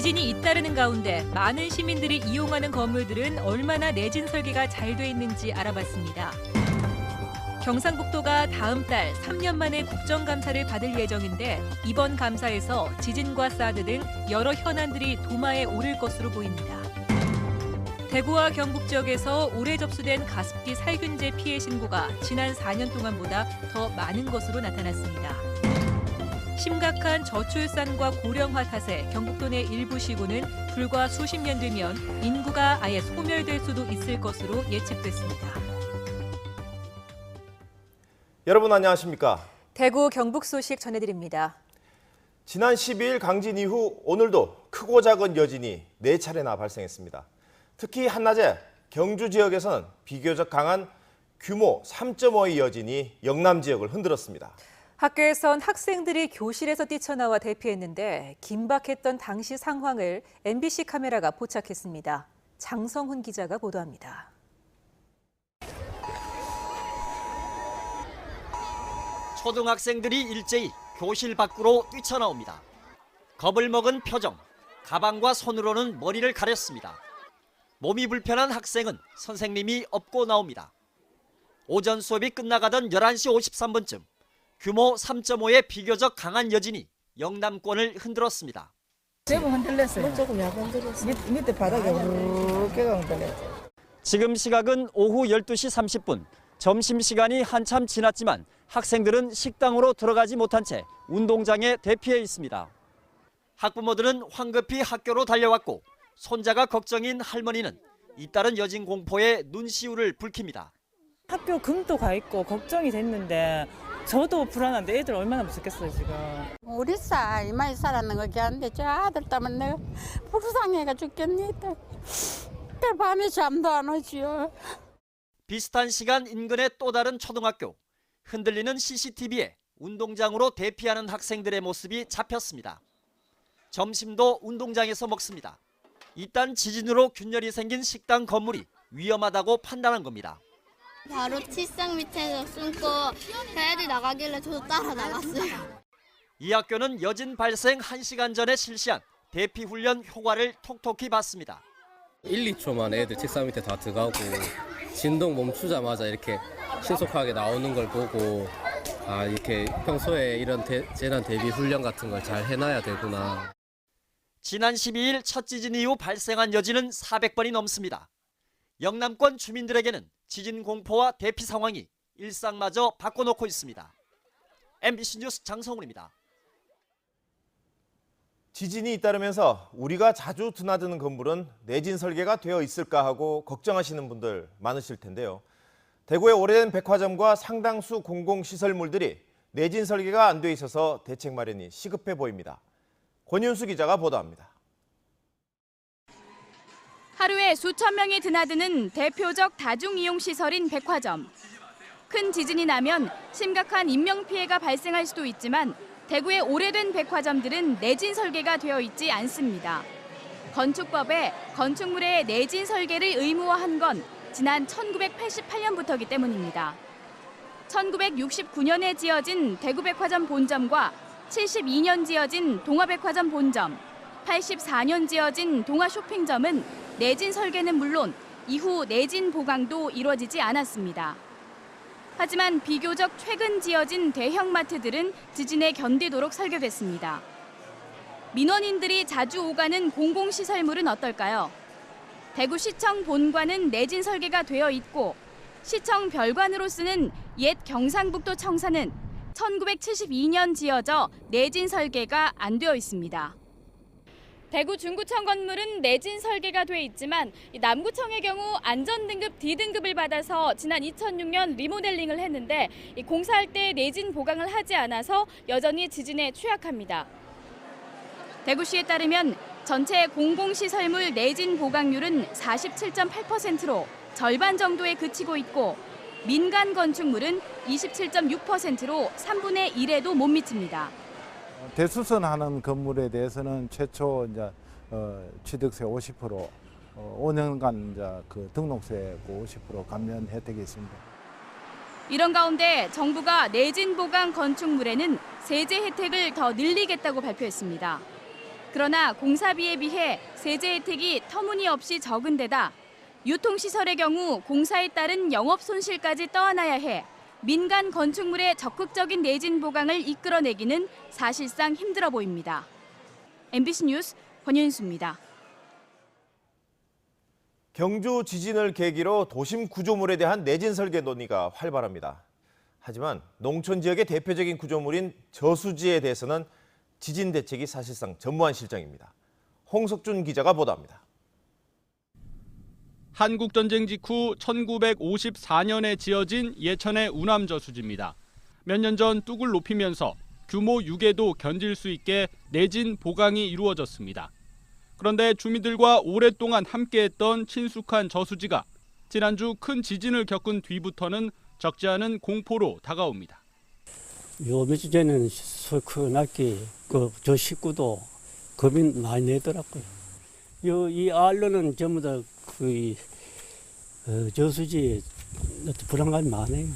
지진이 잇따르는 가운데 많은 시민들이 이용하는 건물들은 얼마나 내진 설계가 잘 돼 있는지 알아봤습니다. 경상북도가 다음 달 3년 만에 국정감사를 받을 예정인데 이번 감사에서 지진과 사드 등 여러 현안들이 도마에 오를 것으로 보입니다. 대구와 경북 지역에서 올해 접수된 가습기 살균제 피해 신고가 지난 4년 동안보다 더 많은 것으로 나타났습니다. 심각한 저출산과 고령화 탓에 경북도 내 일부 시군은 불과 수십 년 뒤면 인구가 아예 소멸될 수도 있을 것으로 예측됐습니다. 여러분 안녕하십니까? 대구 경북 소식 전해드립니다. 지난 12일 강진 이후 오늘도 크고 작은 여진이 4차례나 발생했습니다. 특히 한낮에 경주 지역에서는 비교적 강한 규모 3.5의 여진이 영남 지역을 흔들었습니다. 학교에선 학생들이 교실에서 뛰쳐나와 대피했는데 긴박했던 당시 상황을 MBC 카메라가 포착했습니다. 장성훈 기자가 보도합니다. 초등학생들이 일제히 교실 밖으로 뛰쳐나옵니다. 겁을 먹은 표정, 가방과 손으로는 머리를 가렸습니다. 몸이 불편한 학생은 선생님이 업고 나옵니다. 오전 수업이 끝나가던 11시 53분쯤 규모 3.5의 비교적 강한 여진이 영남권을 흔들었습니다. 조금 흔들렸어요. 조금 약간 흔들렸어요. 밑에 바닥에 이렇게 흔들렸어요. 지금 시각은 오후 12시 30분. 점심시간이 한참 지났지만 학생들은 식당으로 들어가지 못한 채 운동장에 대피해 있습니다. 학부모들은 황급히 학교로 달려왔고 손자가 걱정인 할머니는 잇따른 여진 공포에 눈시울을 붉힙니다. 학교 금도 가 있고 걱정이 됐는데 저도 불안한데 애들 얼마나 무섭겠어요 지금. 우리 딸 이마에 살았는 거긴 한데 저 아들 때문에 내가 불쌍해가 죽겠니다. 그 밤에 잠도 안 오지요. 비슷한 시간 인근의 또 다른 초등학교. 흔들리는 CCTV에 운동장으로 대피하는 학생들의 모습이 잡혔습니다. 점심도 운동장에서 먹습니다. 이딴 지진으로 균열이 생긴 식당 건물이 위험하다고 판단한 겁니다. 바로 책상 밑에서 숨고 애들 나가길래 저도 따라 나갔어요. 이 학교는 여진 발생 1시간 전에 실시한 대피 훈련 효과를 톡톡히 봤습니다. 1, 2초만 애들 책상 밑에 다 들어가고 진동 멈추자마자 이렇게 신속하게 나오는 걸 보고 아 이렇게 평소에 이런 재난 대비 훈련 같은 걸 잘 해놔야 되구나. 지난 12일 첫 지진 이후 발생한 여진은 400번이 넘습니다. 영남권 주민들에게는 지진 공포와 대피 상황이 일상마저 바꿔놓고 있습니다. MBC 뉴스 장성훈입니다. 지진이 잇따르면서 우리가 자주 드나드는 건물은 내진 설계가 되어 있을까 하고 걱정하시는 분들 많으실 텐데요. 대구의 오래된 백화점과 상당수 공공시설물들이 내진 설계가 안 돼 있어서 대책 마련이 시급해 보입니다. 권윤수 기자가 보도합니다. 하루에 수천 명이 드나드는 대표적 다중이용시설인 백화점. 큰 지진이 나면 심각한 인명피해가 발생할 수도 있지만 대구의 오래된 백화점들은 내진 설계가 되어 있지 않습니다. 건축법에 건축물의 내진 설계를 의무화한 건 지난 1988년부터이기 때문입니다. 1969년에 지어진 대구백화점 본점과 72년 지어진 동화백화점 본점, 84년 지어진 동화쇼핑점은 내진 설계는 물론 이후 내진 보강도 이루어지지 않았습니다. 하지만 비교적 최근 지어진 대형마트들은 지진에 견디도록 설계됐습니다. 민원인들이 자주 오가는 공공시설물은 어떨까요? 대구시청 본관은 내진 설계가 되어 있고 시청 별관으로 쓰는 옛 경상북도 청사는 1972년 지어져 내진 설계가 안 되어 있습니다. 대구 중구청 건물은 내진 설계가 돼 있지만 남구청의 경우 안전등급 D등급을 받아서 지난 2006년 리모델링을 했는데 공사할 때 내진 보강을 하지 않아서 여전히 지진에 취약합니다. 대구시에 따르면 전체 공공시설물 내진 보강률은 47.8%로 절반 정도에 그치고 있고 민간 건축물은 27.6%로 3분의 1에도 못 미칩니다. 대수선하는 건물에 대해서는 최초 이제 취득세 50%, 5년간 이제 그 등록세 50% 감면 혜택이 있습니다. 이런 가운데 정부가 내진 보강 건축물에는 세제 혜택을 더 늘리겠다고 발표했습니다. 그러나 공사비에 비해 세제 혜택이 터무니없이 적은 데다 유통시설의 경우 공사에 따른 영업 손실까지 떠안아야 해 민간 건축물의 적극적인 내진 보강을 이끌어내기는 사실상 힘들어 보입니다. MBC 뉴스 권윤수입니다. 경주 지진을 계기로 도심 구조물에 대한 내진 설계 논의가 활발합니다. 하지만 농촌 지역의 대표적인 구조물인 저수지에 대해서는 지진 대책이 사실상 전무한 실정입니다. 홍석준 기자가 보도합니다. 한국전쟁 직후 1954년에 지어진 예천의 우남저수지입니다. 몇 년 전 뚝을 높이면서 규모 6에도 견딜 수 있게 내진 보강이 이루어졌습니다. 그런데 주민들과 오랫동안 함께했던 친숙한 저수지가 지난주 큰 지진을 겪은 뒤부터는 적지 않은 공포로 다가옵니다. 요 며칠 전에는 크나게 저 식구도 겁이 많이 내더라고요. 이 알로는 전부 다 저수지에 불안감이 많아요.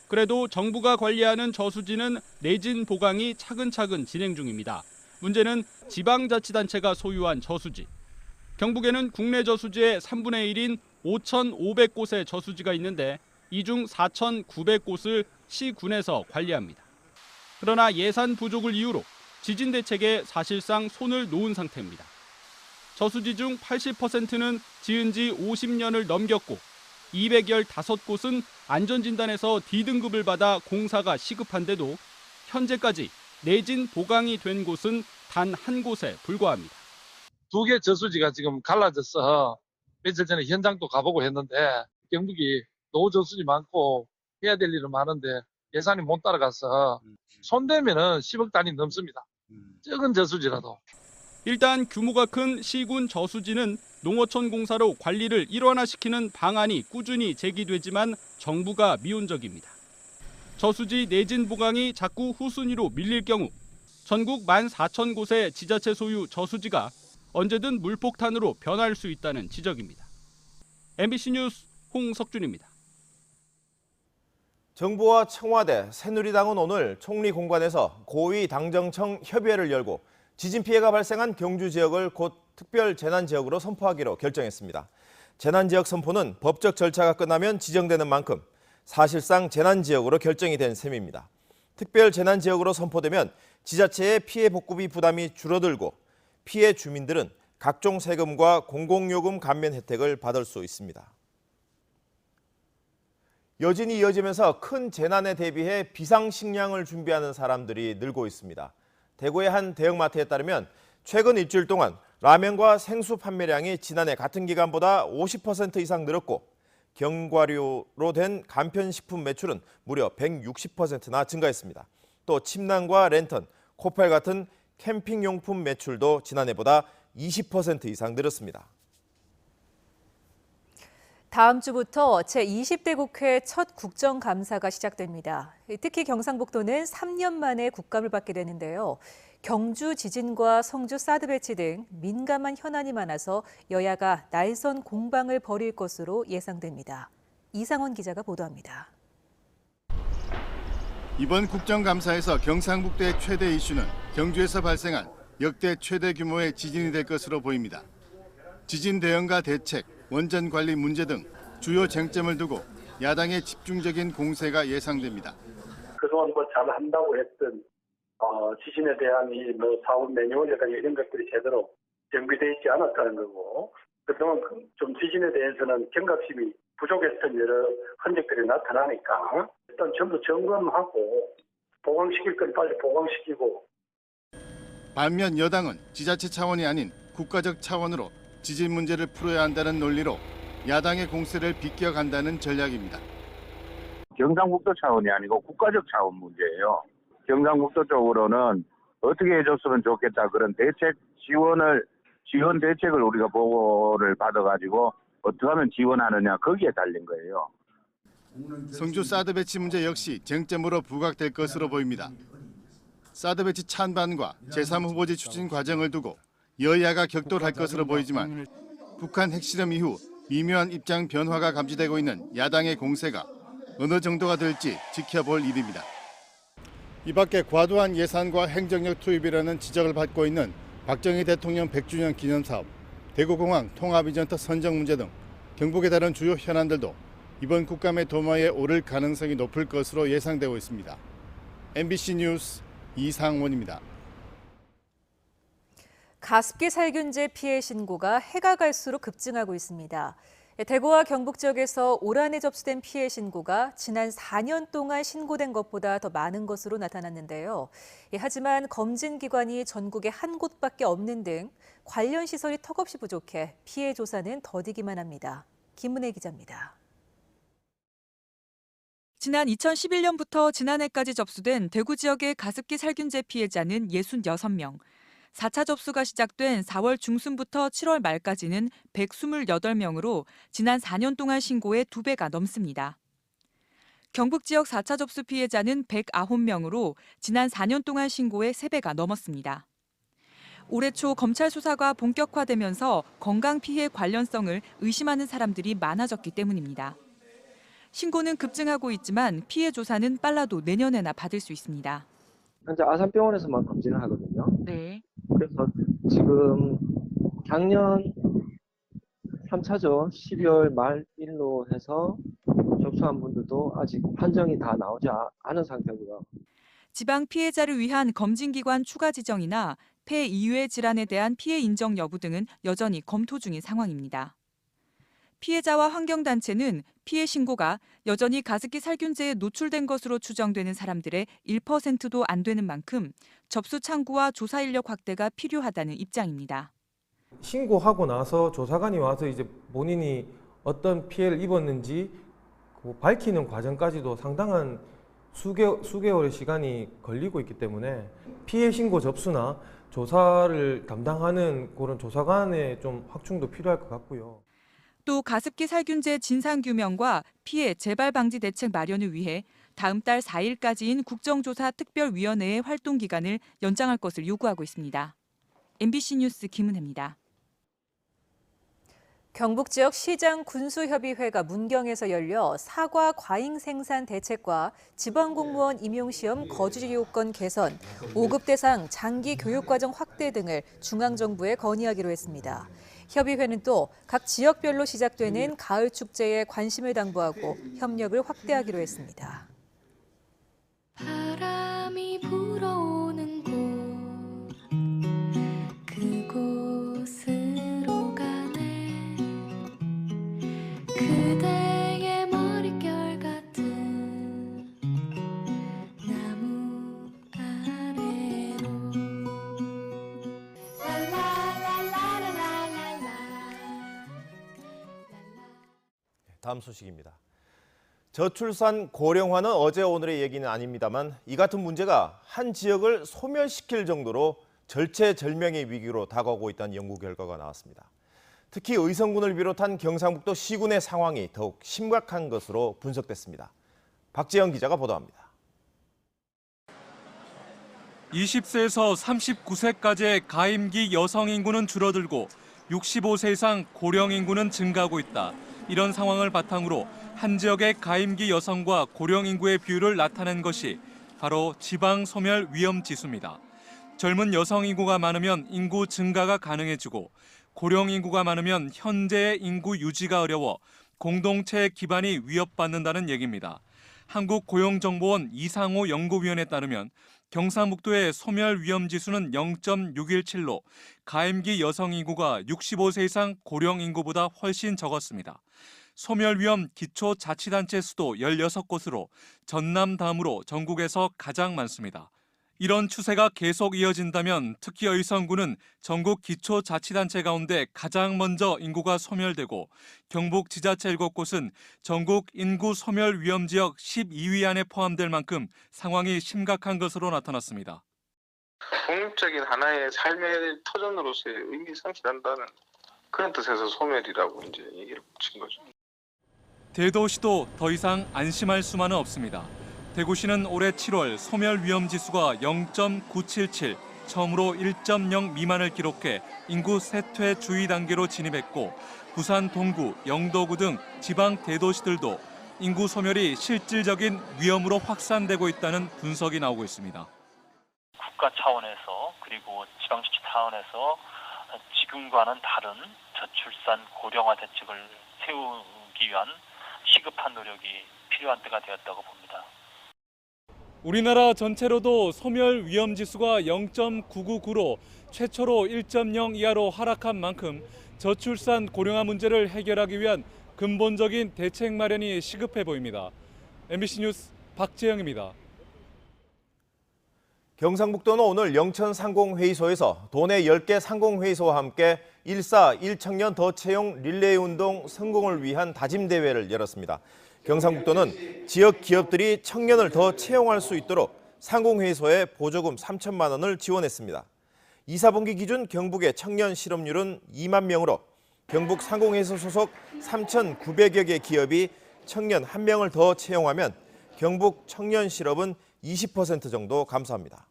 그래도 정부가 관리하는 저수지는 내진 보강이 차근차근 진행 중입니다. 문제는 지방자치단체가 소유한 저수지. 경북에는 국내 저수지의 3분의 1인 5,500곳의 저수지가 있는데 이 중 4,900곳을 시군에서 관리합니다. 그러나 예산 부족을 이유로 지진 대책에 사실상 손을 놓은 상태입니다. 저수지 중 80%는 지은 지 50년을 넘겼고 215곳은 안전진단에서 D등급을 받아 공사가 시급한데도 현재까지 내진 보강이 된 곳은 단 한 곳에 불과합니다. 2개 저수지가 지금 갈라져서 며칠 전에 현장도 가보고 했는데 경북이 노저수지 많고 해야 될 일은 많은데 예산이 못 따라가서 손대면은 10억 단위 넘습니다. 적은 저수지라도. 일단 규모가 큰 시군 저수지는 농어촌 공사로 관리를 일원화시키는 방안이 꾸준히 제기되지만 정부가 미온적입니다. 저수지 내진 보강이 자꾸 후순위로 밀릴 경우 전국 14,000곳의 지자체 소유 저수지가 언제든 물폭탄으로 변할 수 있다는 지적입니다. MBC 뉴스 홍석준입니다. 정부와 청와대, 새누리당은 오늘 총리 공관에서 고위 당정청 협의회를 열고 지진 피해가 발생한 경주 지역을 곧 특별 재난 지역으로 선포하기로 결정했습니다. 재난 지역 선포는 법적 절차가 끝나면 지정되는 만큼 사실상 재난 지역으로 결정이 된 셈입니다. 특별 재난 지역으로 선포되면 지자체의 피해 복구비 부담이 줄어들고 피해 주민들은 각종 세금과 공공요금 감면 혜택을 받을 수 있습니다. 여진이 이어지면서 큰 재난에 대비해 비상식량을 준비하는 사람들이 늘고 있습니다. 대구의 한 대형마트에 따르면 최근 일주일 동안 라면과 생수 판매량이 지난해 같은 기간보다 50% 이상 늘었고 견과류로 된 간편식품 매출은 무려 160%나 증가했습니다. 또 침낭과 랜턴, 코펠 같은 캠핑용품 매출도 지난해보다 20% 이상 늘었습니다. 다음 주부터 제20대 국회 첫 국정감사가 시작됩니다. 특히 경상북도는 3년 만에 국감을 받게 되는데요. 경주 지진과 성주 사드 배치 등 민감한 현안이 많아서 여야가 날선 공방을 벌일 것으로 예상됩니다. 이상원 기자가 보도합니다. 이번 국정감사에서 경상북도의 최대 이슈는 경주에서 발생한 역대 최대 규모의 지진이 될 것으로 보입니다. 지진 대응과 대책, 원전 관리 문제 등 주요 쟁점을 두고 야당의 집중적인 공세가 예상됩니다. 그동안 잘한다고 했던 지진에 대한 이 사업 매뉴얼이라든가 이런 것들이 제대로 정비되어 있지 않았다는 거고, 그동안 좀 지진에 대해서는 경각심이 부족했던 여러 흔적들이 나타나니까 일단 전부 점검하고 보강시킬 건 빨리 보강시키고. 반면 여당은 지자체 차원이 아닌 국가적 차원으로 지진 문제를 풀어야 한다는 논리로 야당의 공세를 비껴간다는 전략입니다. 경상북도 차원이 아니고 국가적 차원 문제예요. 경상북도 쪽으로는 어떻게 해줬으면 좋겠다 그런 지원 대책을 우리가 보고를 받아가지고 어떻게 하면 지원하느냐 거기에 달린 거예요. 성주 사드 배치 문제 역시 쟁점으로 부각될 것으로 보입니다. 사드 배치 찬반과 제3후보지 추진 과정을 두고 여야가 격돌할 것으로 보이지만 북한 핵실험 이후 미묘한 입장 변화가 감지되고 있는 야당의 공세가 어느 정도가 될지 지켜볼 일입니다. 이 밖에 과도한 예산과 행정력 투입이라는 지적을 받고 있는 박정희 대통령 100주년 기념사업, 대구공항 통합이전터 선정 문제 등 경북의 다른 주요 현안들도 이번 국감의 도마에 오를 가능성이 높을 것으로 예상되고 있습니다. MBC 뉴스 이상원입니다. 가습기 살균제 피해 신고가 해가 갈수록 급증하고 있습니다. 대구와 경북 지역에서 올 한해 접수된 피해 신고가 지난 4년 동안 신고된 것보다 더 많은 것으로 나타났는데요. 하지만 검진 기관이 전국에 한 곳밖에 없는 등 관련 시설이 턱없이 부족해 피해 조사는 더디기만 합니다. 김은혜 기자입니다. 지난 2011년부터 지난해까지 접수된 대구 지역의 가습기 살균제 피해자는 66명. 4차 접수가 시작된 4월 중순부터 7월 말까지는 128명으로 지난 4년 동안 신고의 2배가 넘습니다. 경북 지역 4차 접수 피해자는 109명으로 지난 4년 동안 신고의 3배가 넘었습니다. 올해 초 검찰 수사가 본격화되면서 건강 피해 관련성을 의심하는 사람들이 많아졌기 때문입니다. 신고는 급증하고 있지만 피해 조사는 빨라도 내년에나 받을 수 있습니다. 현재 아산병원에서만 검진을 하거든요. 네. 그래서 지금 작년 3차죠. 12월 말 일로 해서 접수한 분들도 아직 판정이 다 나오지 않은 상태고요. 지방 피해자를 위한 검진기관 추가 지정이나 폐 이외 질환에 대한 피해 인정 여부 등은 여전히 검토 중인 상황입니다. 피해자와 환경단체는 피해 신고가 여전히 가습기 살균제에 노출된 것으로 추정되는 사람들의 1%도 안 되는 만큼 접수 창구와 조사 인력 확대가 필요하다는 입장입니다. 신고하고 나서 조사관이 와서 이제 본인이 어떤 피해를 입었는지 밝히는 과정까지도 상당한 수개월의 시간이 걸리고 있기 때문에 피해 신고 접수나 조사를 담당하는 그런 조사관의 좀 확충도 필요할 것 같고요. 또 가습기 살균제 진상규명과 피해 재발 방지 대책 마련을 위해 다음 달 4일까지인 국정조사 특별위원회의 활동 기간을 연장할 것을 요구하고 있습니다. MBC 뉴스 김은혜입니다. 경북 지역 시장 군수협의회가 문경에서 열려 사과 과잉 생산 대책과 지방공무원 임용시험 거주지 요건 개선, 5급 대상 장기 교육과정 확대 등을 중앙정부에 건의하기로 했습니다. 협의회는 또 각 지역별로 시작되는 가을 축제에 관심을 당부하고 협력을 확대하기로 했습니다. 바람이 불어오는 곳 그곳으로 가네 그대의 머릿결 같은 나무 아래로 다음 소식입니다. 저출산 고령화는 어제 오늘의 얘기는 아닙니다만 이 같은 문제가 한 지역을 소멸시킬 정도로 절체절명의 위기로 다가오고 있다는 연구 결과가 나왔습니다. 특히 의성군을 비롯한 경상북도 시군의 상황이 더욱 심각한 것으로 분석됐습니다. 박재영 기자가 보도합니다. 20세에서 39세까지의 가임기 여성 인구는 줄어들고 65세 이상 고령 인구는 증가하고 있다. 이런 상황을 바탕으로 한 지역의 가임기 여성과 고령 인구의 비율을 나타낸 것이 바로 지방 소멸 위험 지수입니다. 젊은 여성 인구가 많으면 인구 증가가 가능해지고 고령 인구가 많으면 현재의 인구 유지가 어려워 공동체의 기반이 위협받는다는 얘기입니다. 한국고용정보원 이상호 연구위원에 따르면 경상북도의 소멸 위험 지수는 0.617로 가임기 여성 인구가 65세 이상 고령 인구보다 훨씬 적었습니다. 소멸 위험 기초자치단체 수도 16곳으로 전남 다음으로 전국에서 가장 많습니다. 이런 추세가 계속 이어진다면 특히 의성군은 전국 기초자치단체 가운데 가장 먼저 인구가 소멸되고 경북 지자체 7곳은 전국 인구 소멸 위험 지역 12위 안에 포함될 만큼 상황이 심각한 것으로 나타났습니다. 독립적인 하나의 삶의 터전으로서의 의미 상실한다는 그런 뜻에서 소멸이라고 이제 얘기를 붙인 거죠. 대도시도 더 이상 안심할 수만은 없습니다. 대구시는 올해 7월 소멸 위험 지수가 0.977, 처음으로 1.0 미만을 기록해 인구 쇠퇴 주의 단계로 진입했고 부산 동구, 영도구 등 지방 대도시들도 인구 소멸이 실질적인 위험으로 확산되고 있다는 분석이 나오고 있습니다. 국가 차원에서 그리고 지방자치 차원에서 지금과는 다른 저출산 고령화 대책을 세우기 위한 시급한 노력이 필요한 때가 되었다고 봅니다. 우리나라 전체로도 소멸 위험 지수가 0.999로 최초로 1.0 이하로 하락한 만큼 저출산 고령화 문제를 해결하기 위한 근본적인 대책 마련이 시급해 보입니다. MBC 뉴스 박재영입니다. 경상북도는 오늘 영천 상공회의소에서 도내 10개 상공회의소와 함께 1사 1청년 더 채용 릴레이 운동 성공을 위한 다짐대회를 열었습니다. 경상북도는 지역 기업들이 청년을 더 채용할 수 있도록 상공회의소에 보조금 3천만 원을 지원했습니다. 2, 4분기 기준 경북의 청년 실업률은 2만 명으로 경북 상공회의소 소속 3,900여 개 기업이 청년 1명을 더 채용하면 경북 청년 실업은 20% 정도 감소합니다.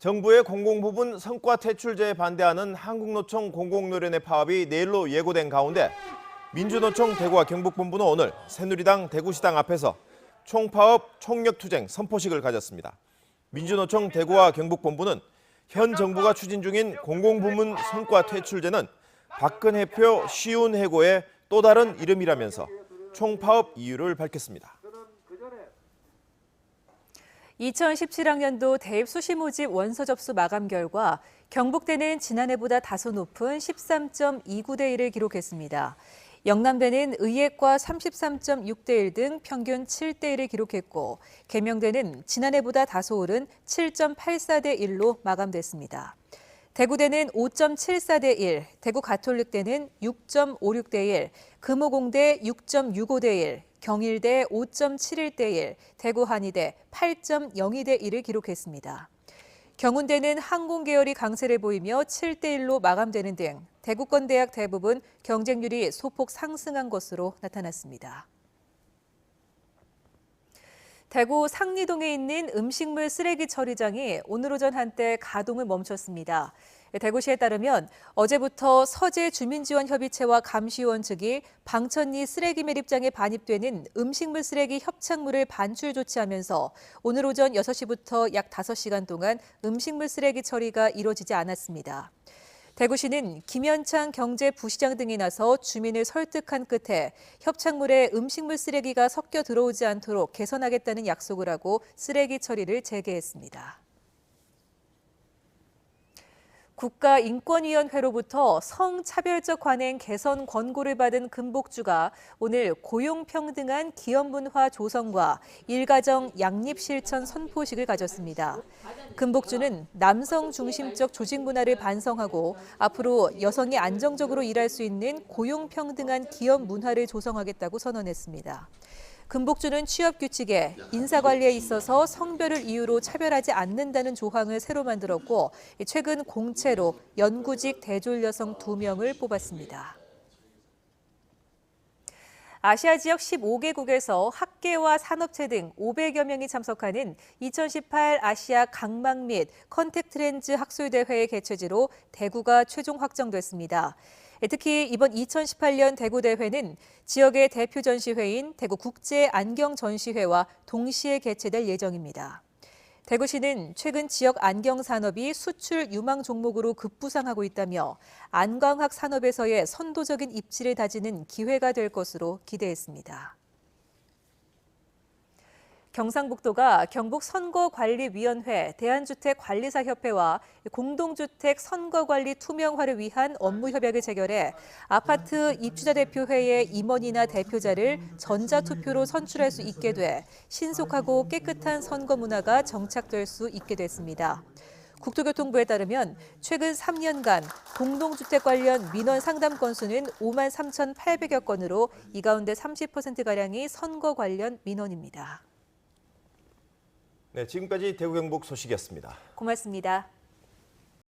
정부의 공공부문 성과 퇴출제에 반대하는 한국노총 공공노련의 파업이 내일로 예고된 가운데 민주노총 대구와 경북본부는 오늘 새누리당 대구시당 앞에서 총파업, 총력투쟁 선포식을 가졌습니다. 민주노총 대구와 경북본부는 현 정부가 추진 중인 공공부문 성과 퇴출제는 박근혜표 쉬운 해고의 또 다른 이름이라면서 총파업 이유를 밝혔습니다. 2017학년도 대입 수시 모집 원서 접수 마감 결과 경북대는 지난해보다 다소 높은 13.29대 1을 기록했습니다. 영남대는 의예과 33.6대 1 등 평균 7대 1을 기록했고 계명대는 지난해보다 다소 오른 7.84대 1로 마감됐습니다. 대구대는 5.74대 1, 대구 가톨릭대는 6.56대 1, 금호공대 6.65대 1, 경일대 5.71대 1, 대구 한의대 8.02대 1을 기록했습니다. 경운대는 항공계열이 강세를 보이며 7대 1로 마감되는 등 대구권 대학 대부분 경쟁률이 소폭 상승한 것으로 나타났습니다. 대구 상리동에 있는 음식물 쓰레기 처리장이 오늘 오전 한때 가동을 멈췄습니다. 대구시에 따르면 어제부터 서재 주민지원협의체와 감시원 측이 방천리 쓰레기 매립장에 반입되는 음식물 쓰레기 협착물을 반출 조치하면서 오늘 오전 6시부터 약 5시간 동안 음식물 쓰레기 처리가 이루어지지 않았습니다. 대구시는 김현창 경제부시장 등이 나서 주민을 설득한 끝에 협착물에 음식물 쓰레기가 섞여 들어오지 않도록 개선하겠다는 약속을 하고 쓰레기 처리를 재개했습니다. 국가인권위원회로부터 성차별적 관행 개선 권고를 받은 금복주가 오늘 고용평등한 기업문화 조성과 일가정 양립실천 선포식을 가졌습니다. 금복주는 남성 중심적 조직 문화를 반성하고 앞으로 여성이 안정적으로 일할 수 있는 고용평등한 기업 문화를 조성하겠다고 선언했습니다. 금복주는 취업규칙에 인사관리에 있어서 성별을 이유로 차별하지 않는다는 조항을 새로 만들었고 최근 공채로 연구직 대졸 여성 2명을 뽑았습니다. 아시아 지역 15개국에서 학계와 산업체 등 500여 명이 참석하는 2018 아시아 강막 및 컨택트 렌즈 학술대회의 개최지로 대구가 최종 확정됐습니다. 특히 이번 2018년 대구대회는 지역의 대표 전시회인 대구국제안경전시회와 동시에 개최될 예정입니다. 대구시는 최근 지역 안경 산업이 수출 유망 종목으로 급부상하고 있다며 안광학 산업에서의 선도적인 입지를 다지는 기회가 될 것으로 기대했습니다. 경상북도가 경북선거관리위원회, 대한주택관리사협회와 공동주택 선거관리 투명화를 위한 업무협약을 체결해 아파트 입주자 대표회의 임원이나 대표자를 전자투표로 선출할 수 있게 돼 신속하고 깨끗한 선거 문화가 정착될 수 있게 됐습니다. 국토교통부에 따르면 최근 3년간 공동주택 관련 민원 상담 건수는 5만 3,800여 건으로 이 가운데 30%가량이 선거 관련 민원입니다. 네, 지금까지 대구 경북 소식이었습니다. 고맙습니다.